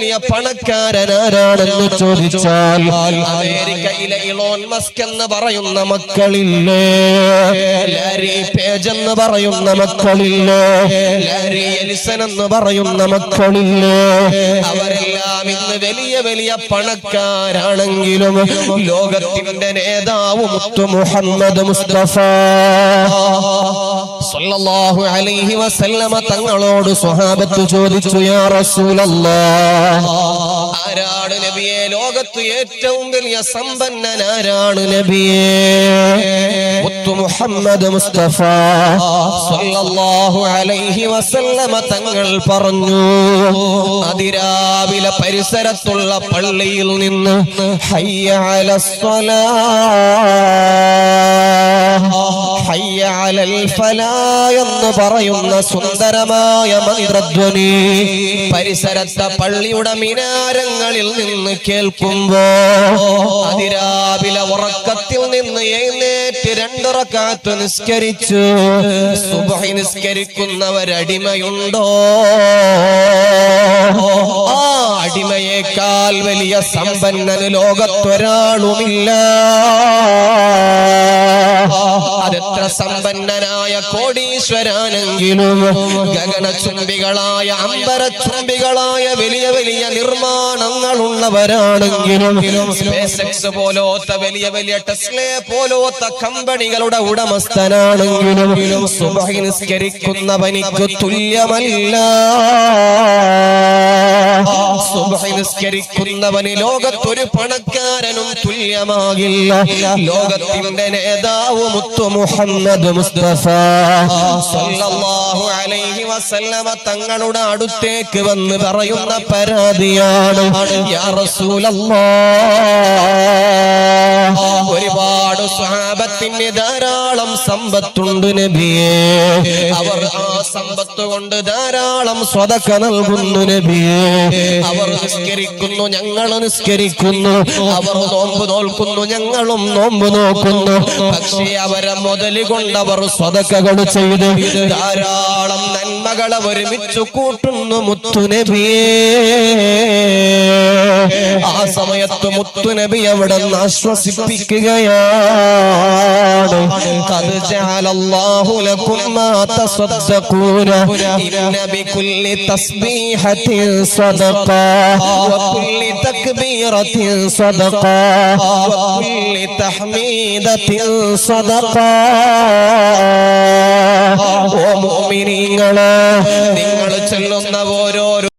വലിയ പണക്കാരൻ ആരാണെന്ന് ചോദിച്ചാൽ അമേരിക്കയിലെ ഇലോൺ മസ്ക് എന്ന് പറയുന്ന മക്കളില്ലേ, ലാരി പേജ് എന്ന് പറയുന്ന മക്കളില്ലേ, ലാരി എലിസൺ എന്ന് പറയുന്ന മക്കളില്ലേ, അവരെല്ലാം ഇന്ന് വലിയ വലിയ പണക്കാരാണെങ്കിലും ലോകത്തിന്റെ നേതാവ് മുത്തു മുഹമ്മദ് മുസ്തഫ സല്ലല്ലാഹു അലൈഹി വസല്ലമ തങ്ങളോട് സ്വഹാബത്ത് ചോദിച്ചു, യാ റസൂലല്ലാഹ്, ആരാണ് നബിയെ ലോകത്ത് ഏറ്റവും വലിയ സമ്പന്നൻ ആരാണ് നബിയെ? മുത്തു മുഹമ്മദ് മുസ്തഫ സല്ലല്ലാഹു അലൈഹി വസല്ലമ തങ്ങൾ പറഞ്ഞു, അതിരാവിലെ പരിസരത്തുള്ള പള്ളിയിൽ നിന്ന് ഹയ്യ അലസ്സലാഹ് ഹയ്യ അലൽ ഫലാഹ് എന്ന് പറയുന്ന സുന്ദരമായ മന്ത്രധ്വനി പരിസരത്തെ പള്ളിയുടെ മിനാരങ്ങളിൽ നിന്ന് കേൾക്കുമ്പോ അതിരാവിലെ ഉറക്കത്തിൽ നിന്ന് എഴുന്നേറ്റ് 2 റക്അത്ത് നിസ്കരിച്ചു സുബ്ഹി നിസ്കരിക്കുന്നവരടിമയുണ്ടോ? ആ അടിമയേക്കാൾ വലിയ സമ്പന്നന് ലോകത്തൊരാളുമില്ല. അതെത്ര സമ്പന്നനായ കോടീശ്വരാണെങ്കിലും ഗഗനചുംബികളായ അമ്പരചുംബികളായ വലിയ വലിയ നിർമ്മാണങ്ങളുള്ളവരാണെങ്കിലും സ്പേസ് എക്സ് പോലോത്ത വലിയ വലിയ ടെസ്ല പോലോത്ത കമ്പനികളുടെ ഉടമസ്ഥനാണെങ്കിലും സുബ്ഹി നിസ്കരിക്കുന്നവനിക്ക് തുല്യമല്ല. സുബ്ഹി നിസ്കരിക്കുന്നവന് ലോകത്തൊരു പണക്കാരനും തുല്യമാകില്ല. ലോകത്തിന്റെ നേതാവ് മുത്തു മുഹമ്മദ് മുസ്തഫ സല്ലല്ലാഹു അലൈഹി വസല്ലമ തങ്ങളുടെ അടുത്തേക്ക് വന്ന് പറയുന്ന പരാതിയാണ്, യാ റസൂലല്ലാഹ്, ഒരുപാട് സ്വഹാബത്തിന് ധാരാളം സമ്പത്തുണ്ട് നബിയേ, അവർ ആ സമ്പത്ത് കൊണ്ട് ധാരാളം സ്വതക്ക നൽകുന്നു നബിയേ, അവർ നിസ്കരിക്കുന്നു ഞങ്ങൾ നിസ്കരിക്കുന്നു, അവർ നോമ്പ് നോൽക്കുന്നു ഞങ്ങളും നോമ്പ് നോക്കുന്നു, പക്ഷേ അവരെ മുതല് കൊണ്ടവർ സ്വതക്കകൾ ചെയ്ത് ധാരാളം നന്മകളെ ഒരുമിച്ച് കൂട്ടുന്നു മുത്തുനബിയേ. ആ സമയത്ത് മുത്തുനബി അവിടെ ആശ്വസിപ്പിക്കുകയാണ്, ഖദ് ജഅലല്ലാഹു ലക്കും മാ തസദ്ദഖൂന ഇന്ന ബികുല്ലി തസ്ബീഹത്തിൻ സദഖ വകുല്ലി തക്ബീറത്തിൻ സദഖ വകുല്ലി തഹ്മീദത്തിൻ സദഖ. ഓ മുഅ്മിനീങ്ങളെ, നിങ്ങൾ ചൊല്ലുന്ന ഓരോ